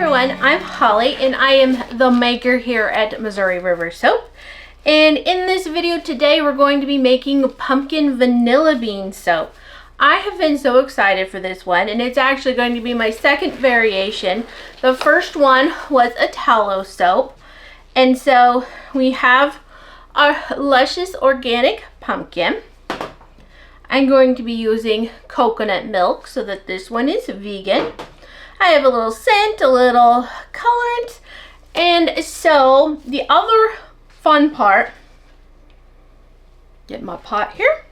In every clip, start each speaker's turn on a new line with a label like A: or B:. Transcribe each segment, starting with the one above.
A: everyone, I'm Holly and I am the maker here at Missouri River Soap. And in this video today we're going to be making pumpkin vanilla bean soap. I have been so excited for this one, and it's actually going to be my second variation. The first one was a tallow soap, and so we have our luscious organic pumpkin. I'm going to be using coconut milk so that this one is vegan. I have a little scent, a little colorant, and so the other fun part, get my pot here,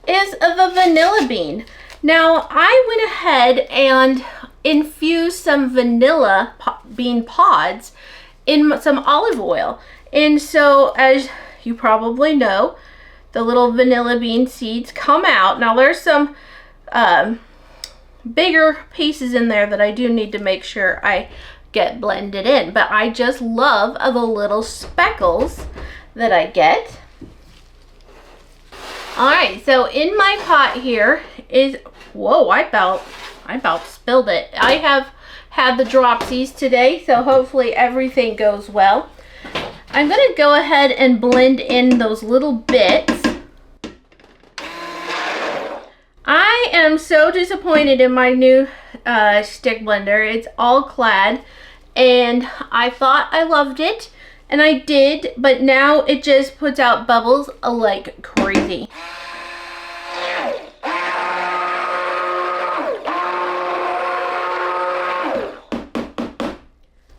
A: is the vanilla bean. Now I went ahead and infused some vanilla bean pods in some olive oil, and so as you probably know, the little vanilla bean seeds come out. Now there's some bigger pieces in there that I do need to make sure I get blended in, but I just love the little speckles that I get. Alright, so in my pot here is, whoa, I about spilled it. I have had the dropsies today, so hopefully everything goes well. I'm going to go ahead and blend in those little bits. I am so disappointed in my new stick blender. It's all clad, and I thought I loved it, and I did, but now it just puts out bubbles like crazy.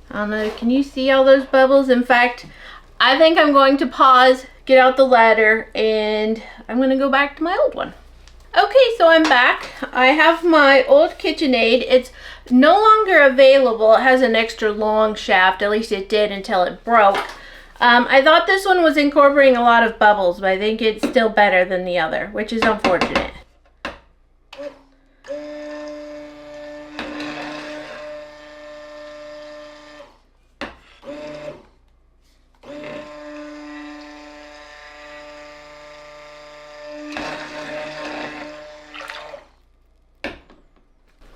A: I don't know, can you see all those bubbles? In fact, I think I'm going to pause, get out the ladder, and I'm going to go back to my old one. Okay, so I'm back. I have my old KitchenAid. It's no longer available. It has an extra long shaft, at least it did until it broke. I thought this one was incorporating a lot of bubbles, but I think it's still better than the other, which is unfortunate.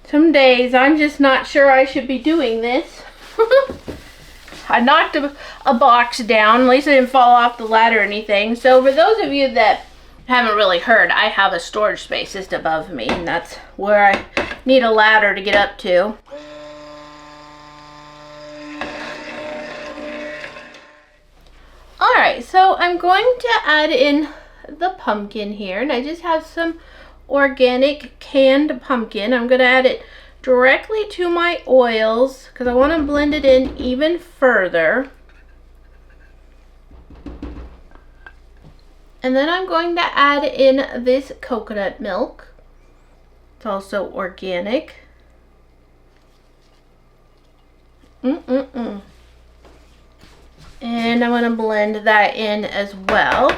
A: Some days I'm just not sure I should be doing this. I knocked a box down. At least I didn't fall off the ladder or anything. So for those of you that haven't really heard, I have a storage space just above me, and that's where I need a ladder to get up to. Alright, so I'm going to add in the pumpkin here, and I just have some organic canned pumpkin. I'm going to add it directly to my oils because I want to blend it in even further. And then I'm going to add in this coconut milk. It's also organic. And I'm going to blend that in as well.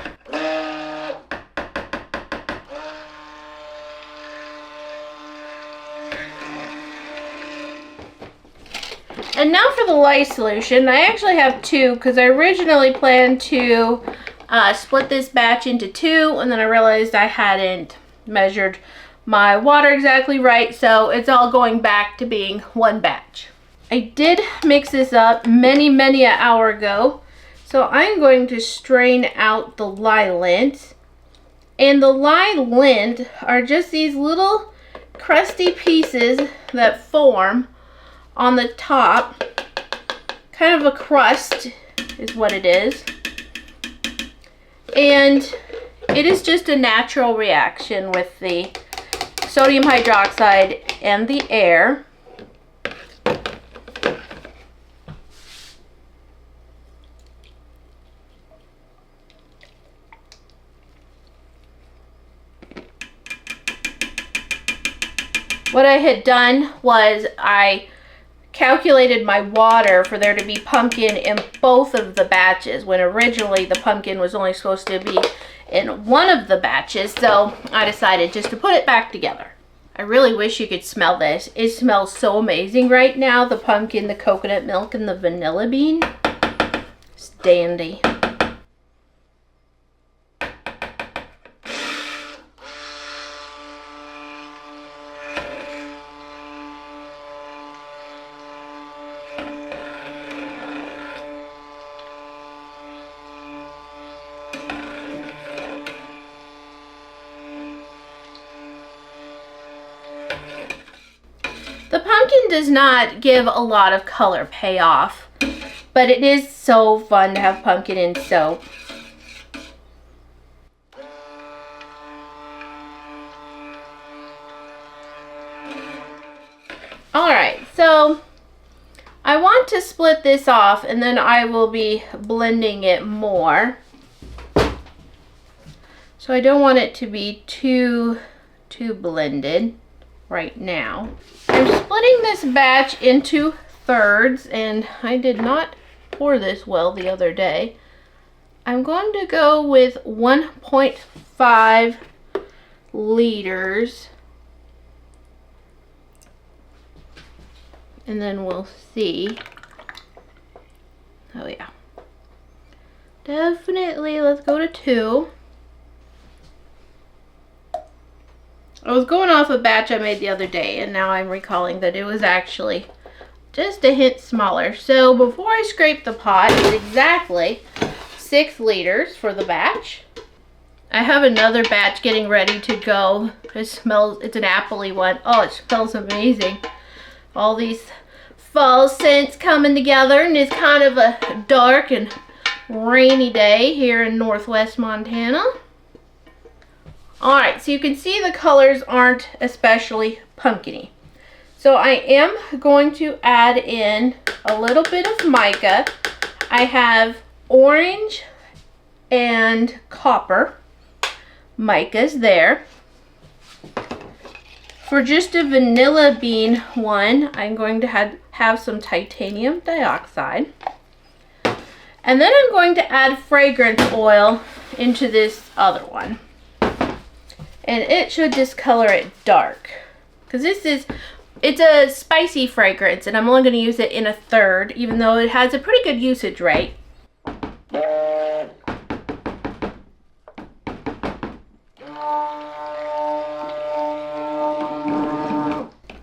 A: And now for the lye solution. I actually have two because I originally planned to split this batch into two, and then I realized I hadn't measured my water exactly right, so it's all going back to being one batch. I did mix this up many an hour ago, so I'm going to strain out the lye lint. And the lye lint are just these little crusty pieces that form on the top. Kind of a crust is what it is. And it is just a natural reaction with the sodium hydroxide and the air. What I had done was I calculated my water for there to be pumpkin in both of the batches, when originally the pumpkin was only supposed to be in one of the batches, so I decided just to put it back together. I really wish you could smell this. It smells so amazing right now, the pumpkin, the coconut milk, and the vanilla bean. It's dandy. pumpkin does not give a lot of color payoff, but it is so fun to have pumpkin in soap. Alright, so I want to split this off and then I will be blending it more. So I don't want it to be too blended right now. I'm splitting this batch into thirds, and I did not pour this well the other day. I'm going to go with 1.5 liters. And then we'll see. Oh yeah. Definitely, let's go to 2. I was going off a batch I made the other day, and now I'm recalling that it was actually just a hint smaller. So before I scrape the pot, it's exactly 6 liters for the batch. I have another batch getting ready to go. It smells, it's an appley one. Oh, it smells amazing. All these fall scents coming together, and it's kind of a dark and rainy day here in northwest Montana. Alright, so you can see the colors aren't especially pumpkin-y. So I am going to add in a little bit of mica. I have orange and copper micas there. For just a vanilla bean one, I'm going to have some titanium dioxide. And then I'm going to add fragrance oil into this other one. And it should discolor it dark. Because it's a spicy fragrance, and I'm only going to use it in a third, even though it has a pretty good usage rate.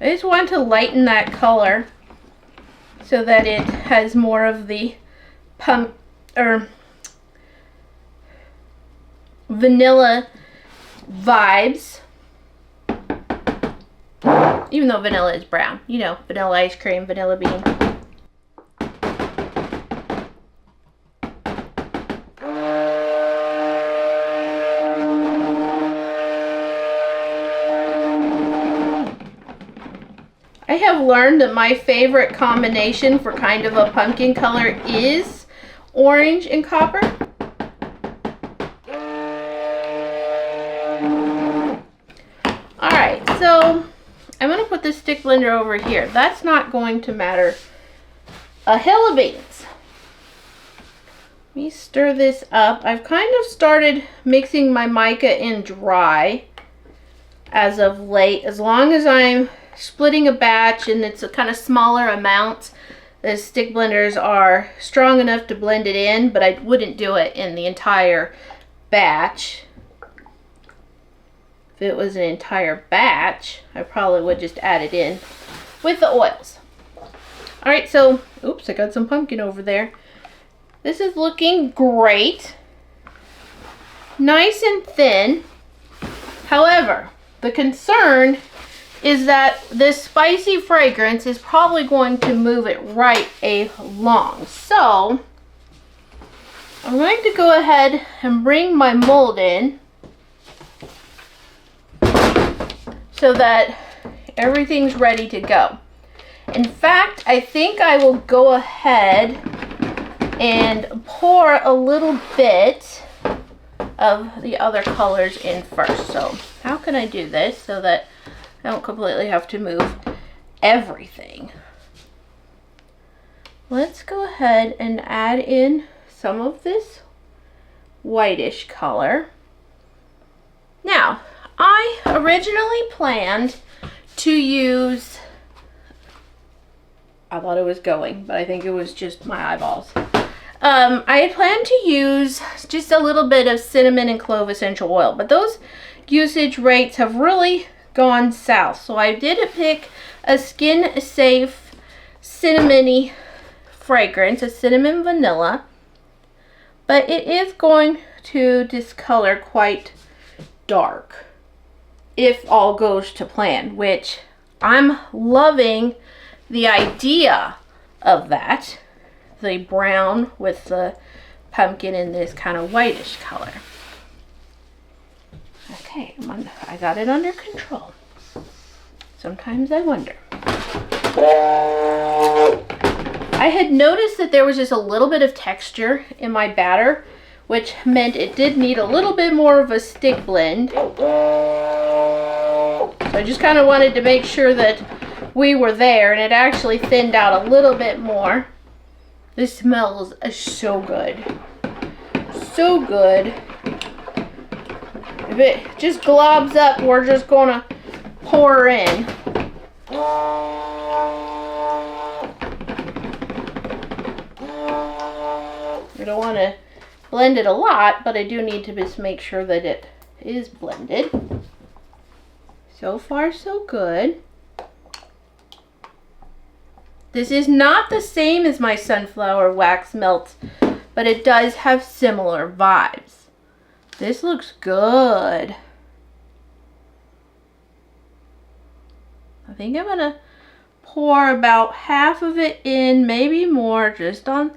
A: I just want to lighten that color so that it has more of the vanilla vibes. Even though vanilla is brown. You know, vanilla ice cream, vanilla bean. I have learned that my favorite combination for kind of a pumpkin color is orange and copper. Alright, so I'm going to put this stick blender over here. That's not going to matter a hill of beans. Let me stir this up. I've kind of started mixing my mica in dry as of late. As long as I'm splitting a batch and it's a kind of smaller amount, the stick blenders are strong enough to blend it in, but I wouldn't do it in the entire batch. If it was an entire batch, I probably would just add it in with the oils. Alright, so, oops, I got some pumpkin over there. This is looking great. Nice and thin. However, the concern is that this spicy fragrance is probably going to move it right along. So, I'm going to go ahead and bring my mold in so that everything's ready to go. In fact, I think I will go ahead and pour a little bit of the other colors in first. So, how can I do this so that I don't completely have to move everything? Let's go ahead and add in some of this whitish color. Now, I originally planned to use, I thought it was going, but I think it was just my eyeballs. I had planned to use just a little bit of cinnamon and clove essential oil, but those usage rates have really gone south. So I did pick a skin safe cinnamony fragrance, a cinnamon vanilla, but it is going to discolor quite dark if all goes to plan, which I'm loving the idea of that. The brown with the pumpkin in this kind of whitish color. Okay, I got it under control. Sometimes I wonder. I had noticed that there was just a little bit of texture in my batter, which meant it did need a little bit more of a stick blend. So I just kind of wanted to make sure that we were there, and it actually thinned out a little bit more. This smells so good. So good. If it just globs up, we're just gonna pour in. I don't want to blend it a lot, but I do need to just make sure that it is blended. So far, so good. This is not the same as my sunflower wax melts, but it does have similar vibes. This looks good. I think I'm gonna pour about half of it in, maybe more, just on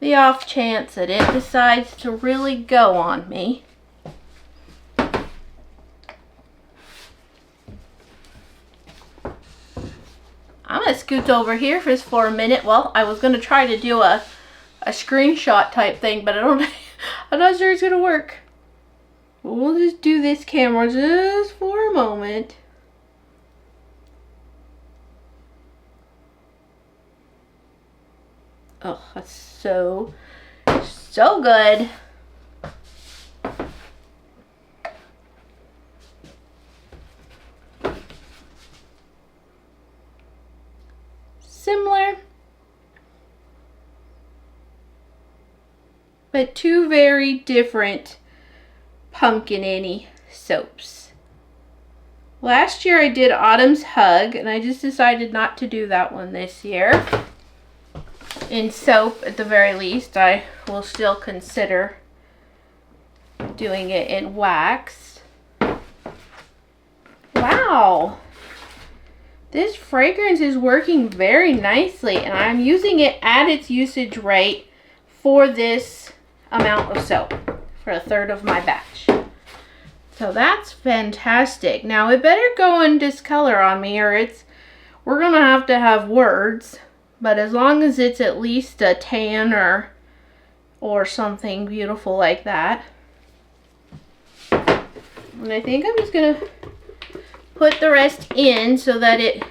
A: the off chance that it decides to really go on me. I'm gonna scoot over here for a minute. Well, I was gonna try to do a screenshot type thing, but I'm not sure it's gonna work. We'll just do this camera just for a moment. Oh, that's so good. Similar, but two very different pumpkin-y soaps. Last year I did Autumn's Hug, and I just decided not to do that one this year. In soap, at the very least, I will still consider doing it in wax. Wow! This fragrance is working very nicely, and I'm using it at its usage rate for this amount of soap, for a third of my batch. So that's fantastic. Now it better go and discolor on me, or we're gonna have to have words. But as long as it's at least a tan or something beautiful like that. And I think I'm just gonna put the rest in so that it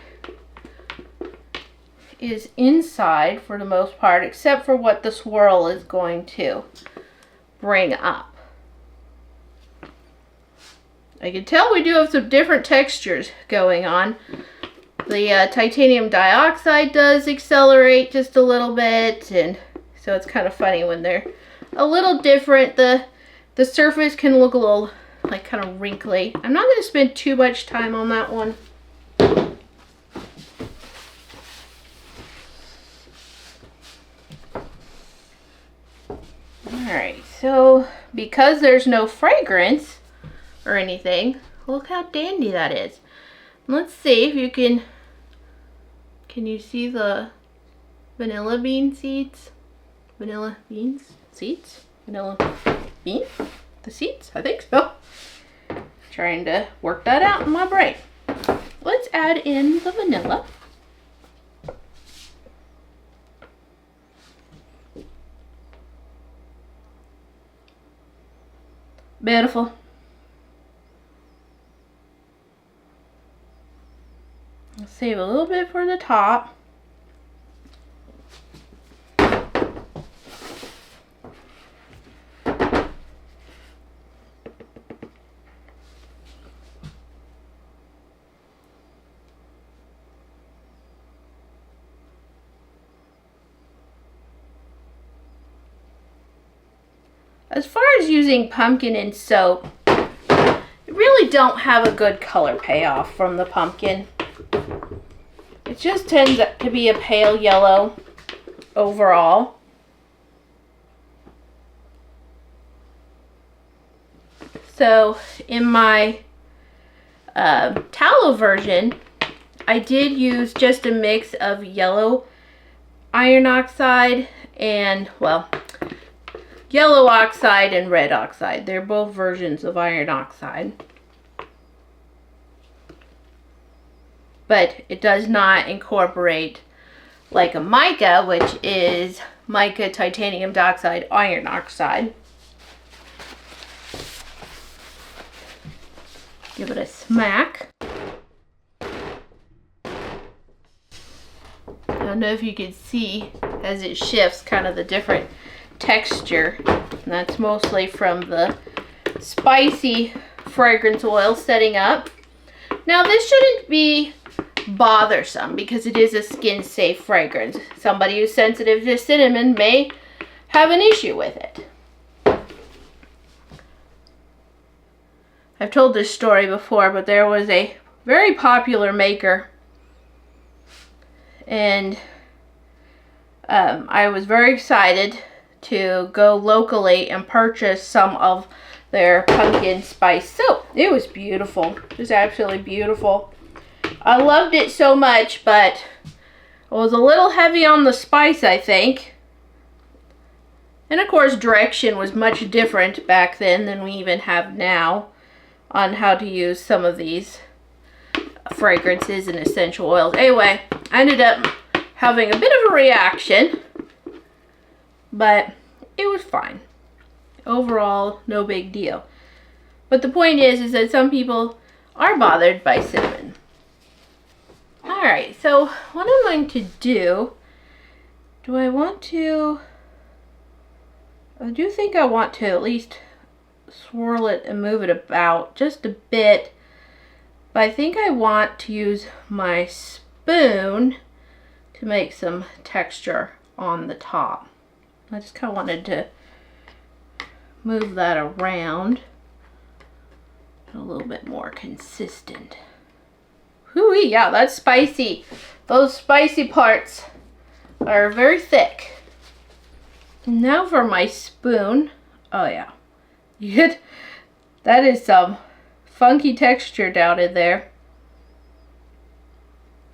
A: is inside for the most part, except for what the swirl is going to bring up. I can tell we do have some different textures going on. The titanium dioxide does accelerate just a little bit, and so it's kind of funny when they're a little different. The surface can look a little like kind of wrinkly. I'm not going to spend too much time on that one. Alright, so because there's no fragrance or anything, look how dandy that is. Let's see if you can you see the vanilla bean seeds? Vanilla beans? Seeds? Vanilla bean? The seeds? I think so. Trying to work that out in my brain. Let's add in the vanilla. Beautiful. I'll save a little bit for the top. As far as using pumpkin in soap, you really don't have a good color payoff from the pumpkin. It just tends to be a pale yellow overall. So in my tallow version, I did use just a mix of yellow iron oxide and, well, yellow oxide and red oxide. They're both versions of iron oxide. But it does not incorporate like a mica, which is mica, titanium dioxide, iron oxide. Give it a smack. I don't know if you can see as it shifts kind of the different texture. And that's mostly from the spicy fragrance oil setting up. Now this shouldn't be bothersome because it is a skin safe fragrance. Somebody who's sensitive to cinnamon may have an issue with it. I've told this story before, but there was a very popular maker, and I was very excited to go locally and purchase some of their pumpkin spice soap. It was beautiful. It was absolutely beautiful. I loved it so much, but it was a little heavy on the spice, I think. And of course, direction was much different back then than we even have now on how to use some of these fragrances and essential oils. Anyway, I ended up having a bit of a reaction, but it was fine. Overall, no big deal. But the point is that some people are bothered by cinnamon. Alright, so what I'm going to do I do think I want to at least swirl it and move it about just a bit. But I think I want to use my spoon to make some texture on the top. I just kind of wanted to move that around a little bit more consistent. Hoo-wee, yeah, that's spicy. Those spicy parts are very thick. Now for my spoon. Oh yeah. That is some funky texture down in there.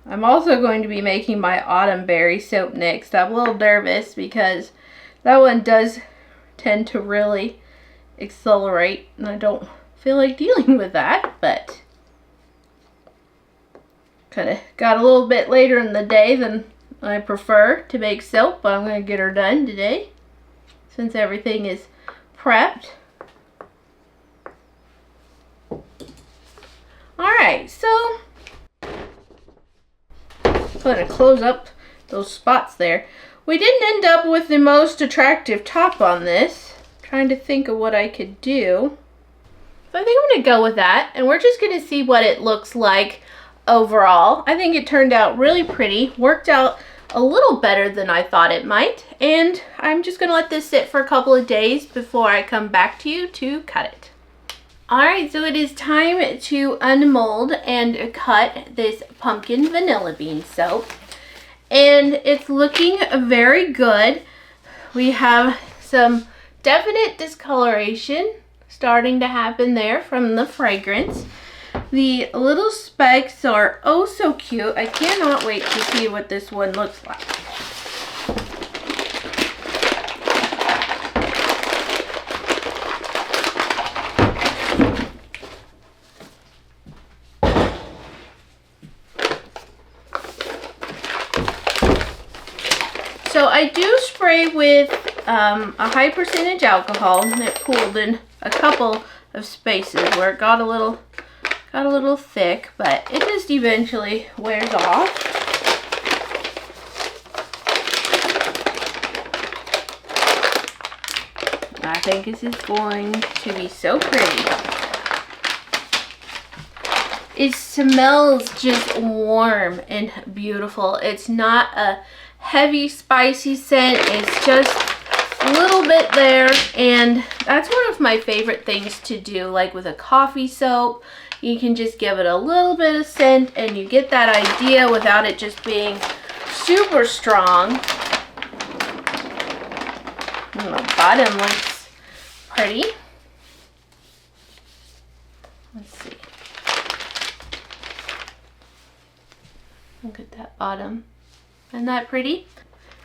A: I'm also going to be making my autumn berry soap next. I'm a little nervous because that one does tend to really accelerate, and I don't feel like dealing with that, but kind of got a little bit later in the day than I prefer to make soap, but I'm going to get her done today since everything is prepped. Alright, so I'm going to close up those spots there. We didn't end up with the most attractive top on this. I'm trying to think of what I could do. So I think I'm going to go with that, and we're just going to see what it looks like overall. I think it turned out really pretty, worked out a little better than I thought it might, and I'm just going to let this sit for a couple of days before I come back to you to cut it. Alright, so it is time to unmold and cut this pumpkin vanilla bean soap. And it's looking very good. We have some definite discoloration starting to happen there from the fragrance. The little specks are oh so cute. I cannot wait to see what this one looks like. So I do spray with a high percentage alcohol that pooled in a couple of spaces where it got a little thick, but it just eventually wears off. I think this is going to be so pretty. It smells just warm and beautiful. It's not a heavy spicy scent. It's just a little bit there, and that's one of my favorite things to do, like with a coffee soap. You can just give it a little bit of scent and you get that idea without it just being super strong. And the bottom looks pretty. Let's see. autumn. Isn't that pretty?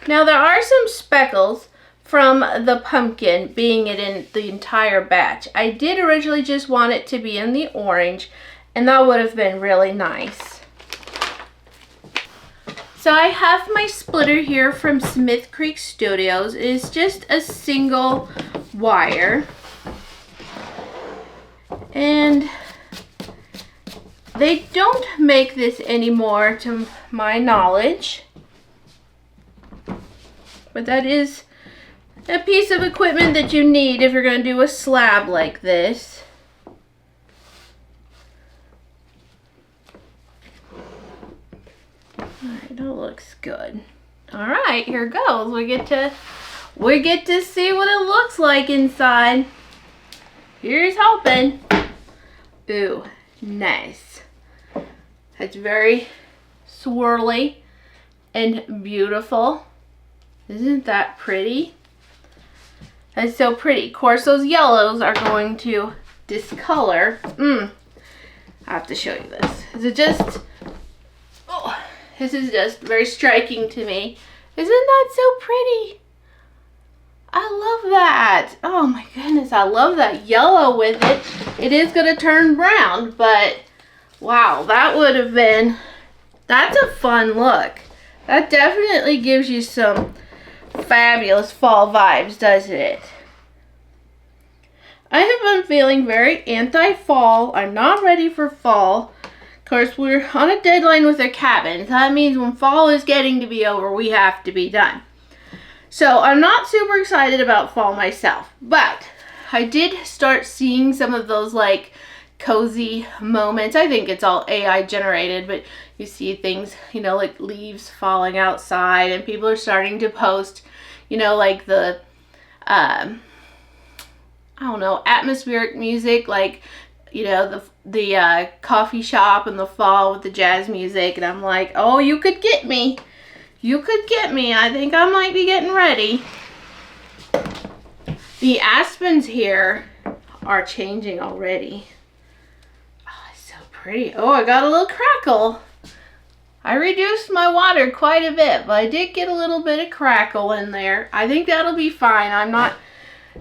A: Now there are some speckles from the pumpkin being it in the entire batch. I did originally just want it to be in the orange, and that would have been really nice. So I have my splitter here from Smith Creek Studios. It is just a single wire. And they don't make this anymore to my knowledge. But that is a piece of equipment that you need if you're going to do a slab like this. Alright, that looks good. Alright, here goes. We get to see what it looks like inside. Here's hoping. Ooh, nice. It's very swirly and beautiful. Isn't that pretty? That's so pretty. Of course, those yellows are going to discolor. I have to show you this. This is just very striking to me. Isn't that so pretty? I love that. Oh my goodness, I love that yellow with it. It is going to turn brown, but wow, that would have been, that's a fun look. That definitely gives you some fabulous fall vibes, doesn't it? I have been feeling very anti-fall. I'm not ready for fall. Of course, we're on a deadline with our cabin. So that means when fall is getting to be over, we have to be done. So I'm not super excited about fall myself, but I did start seeing some of those like cozy moments. I think it's all AI generated, but you see things, you know, like leaves falling outside, and people are starting to post, you know, like the, I don't know, atmospheric music, like, you know, the coffee shop in the fall with the jazz music, and I'm like, oh, you could get me. You could get me. I think I might be getting ready. The aspens here are changing already. Oh, it's so pretty. Oh, I got a little crackle. I reduced my water quite a bit, but I did get a little bit of crackle in there. I think that'll be fine. I'm not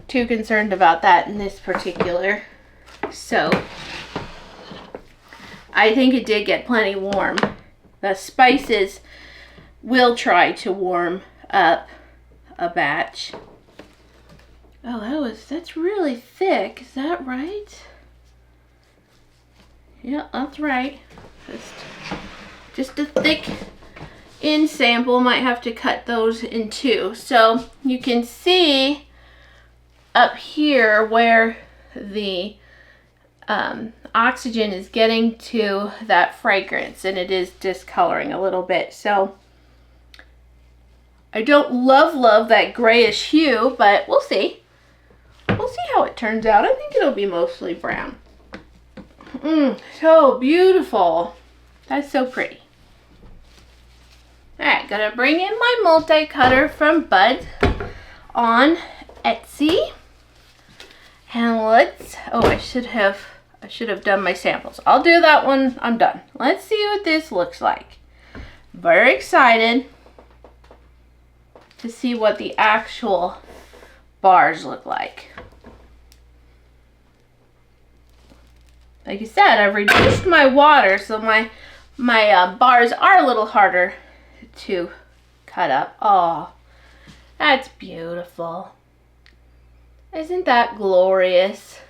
A: too concerned about that in this particular soap. I think it did get plenty warm. The spices will try to warm up a batch. Oh, that's really thick. Is that right? Yeah, that's right. Just a thick in sample. Might have to cut those in two. So you can see up here where the oxygen is getting to that fragrance, and it is discoloring a little bit. So I don't love that grayish hue, but we'll see. We'll see how it turns out. I think it'll be mostly brown. So beautiful. That's so pretty. Alright, gonna bring in my multi-cutter from Bud on Etsy. And let's, oh, I should have done my samples. I'll do that when I'm done. Let's see what this looks like. Very excited to see what the actual bars look like. Like I said, I've reduced my water, so my bars are a little harder to cut up. Oh, that's beautiful. Isn't that glorious?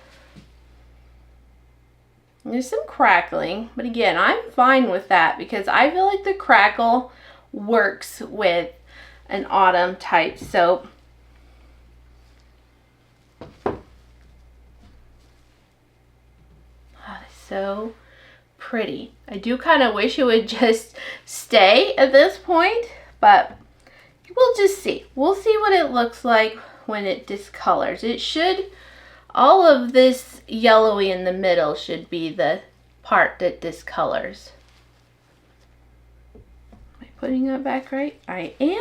A: There's some crackling, but again, I'm fine with that because I feel like the crackle works with an autumn type soap. Oh, that's so pretty. I do kind of wish it would just stay at this point, but we'll just see. We'll see what it looks like when it discolors. It should, all of this yellowy in the middle should be the part that discolors. Am I putting that back right? I am.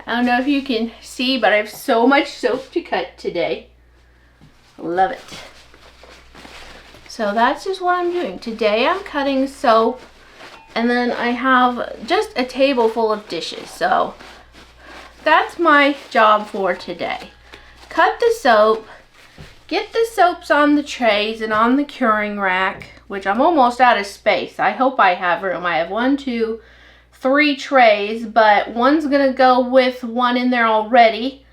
A: I don't know if you can see, but I have so much soap to cut today. Love it. So that's just what I'm doing. Today I'm cutting soap, and then I have just a table full of dishes. So that's my job for today. Cut the soap, get the soaps on the trays and on the curing rack, which I'm almost out of space. I hope I have room. I have 1, 2, 3 trays, but one's gonna go with one in there already.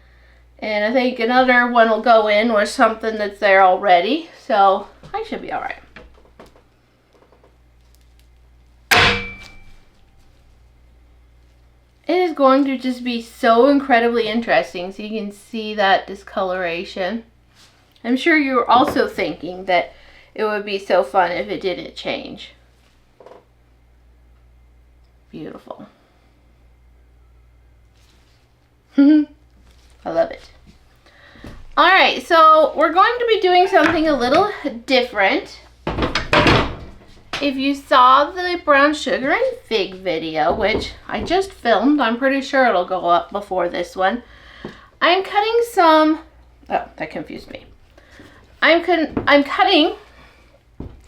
A: And I think another one will go in with something that's there already. So I should be all right. It is going to just be so incredibly interesting. So you can see that discoloration. I'm sure you're also thinking that it would be so fun if it didn't change. Beautiful. I love it. All right, so we're going to be doing something a little different. If you saw the brown sugar and fig video, which I just filmed, I'm pretty sure it'll go up before this one. I'm cutting some, oh, that confused me. I'm cutting,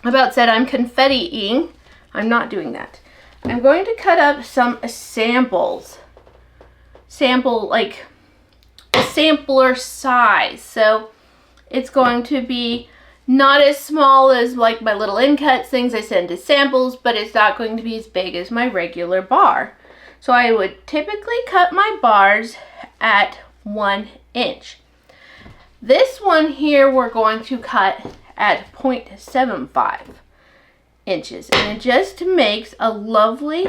A: about said I'm confetti-ing. I'm not doing that. I'm going to cut up some samples. Like a sampler size. So it's going to be not as small as like my little in cuts things I send as samples, but it's not going to be as big as my regular bar. So I would typically cut my bars at 1 inch. This one here we're going to cut at 0.75 inches, and it just makes a lovely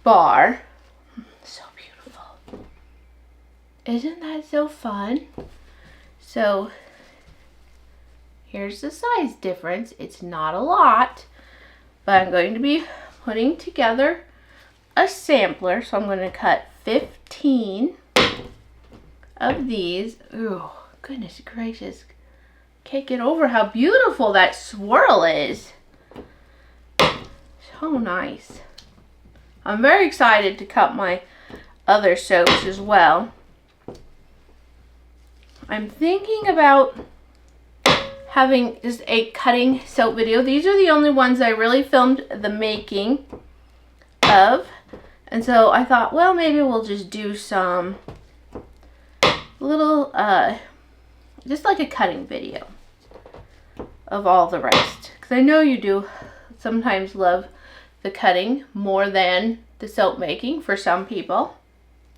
A: bar. So beautiful. Isn't that so fun? So here's the size difference. It's not a lot, but I'm going to be putting together a sampler. So I'm going to cut 15 of these. Ooh, goodness gracious. Can't get over how beautiful that swirl is. So nice. I'm very excited to cut my other soaps as well. I'm thinking about having just a cutting soap video. These are the only ones I really filmed the making of. And so I thought, well, maybe we'll just do some little, just like a cutting video of all the rest. Because I know you do sometimes love the cutting more than the soap making for some people.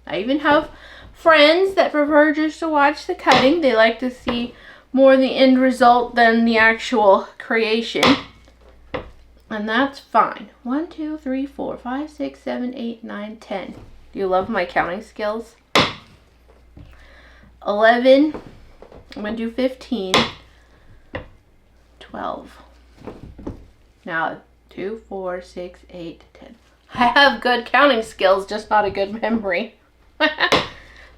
A: I even have friends that prefer just to watch the cutting. They like to see more the end result than the actual creation. And that's fine. 1, 2, 3, 4, 5, 6, 7, 8, 9, 10. Do you love my counting skills? 11. I'm going to do 15. 12. Now 2, 4, 6, 8, 10. I have good counting skills, just not a good memory.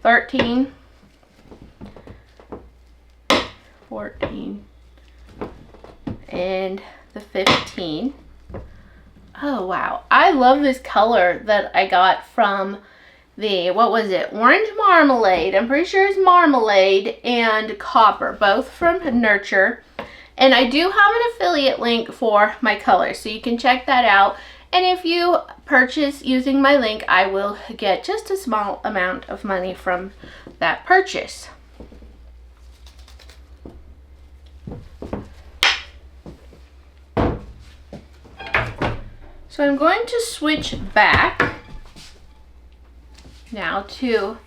A: 13. 14. And the 15. Oh wow, I love this color that I got from the, what was it, orange marmalade, I'm pretty sure it's marmalade, and copper, both from Nurture. And I do have an affiliate link for my colors, so you can check that out. And if you purchase using my link, I will get just a small amount of money from that purchase. So I'm going to switch back now to,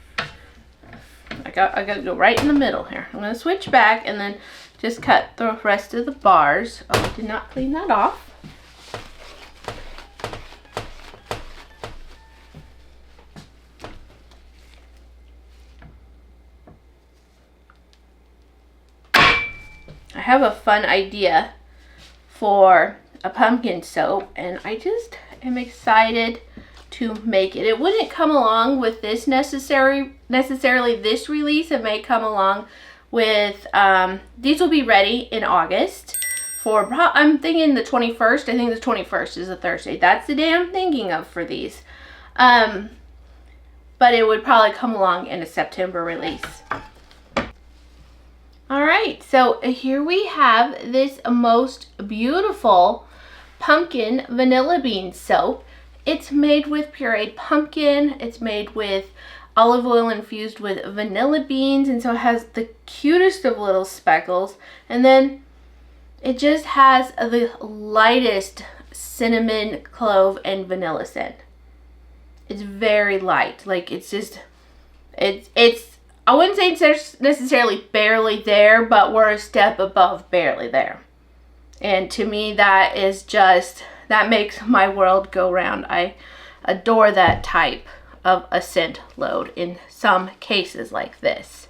A: I got to go right in the middle here. I'm going to switch back and then just cut the rest of the bars. Oh, I did not clean that off. I have a fun idea for a pumpkin soap, and I just am excited to make it. It wouldn't come along with this necessarily this release. It may come along with, these will be ready in August for, I'm thinking the 21st. I think the 21st is a Thursday. That's the day I'm thinking of for these. But it would probably come along in a September release. All right, so here we have this most beautiful pumpkin vanilla bean soap. It's made with pureed pumpkin. It's made with olive oil infused with vanilla beans, and so it has the cutest of little speckles. And then it just has the lightest cinnamon, clove, and vanilla scent. It's very light. Like, it's just, it's I wouldn't say it's necessarily barely there, but we're a step above barely there. And to me, that is just, that makes my world go round. I adore that type of a scent load in some cases like this.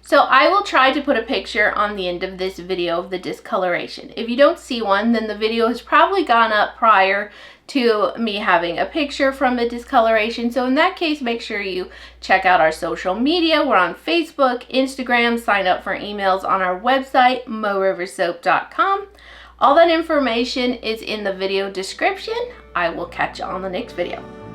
A: So I will try to put a picture on the end of this video of the discoloration. If you don't see one, then the video has probably gone up prior to me having a picture from the discoloration. So in that case, make sure you check out our social media. We're on Facebook, Instagram, sign up for emails on our website, moriversoap.com. All that information is in the video description. I will catch you on the next video.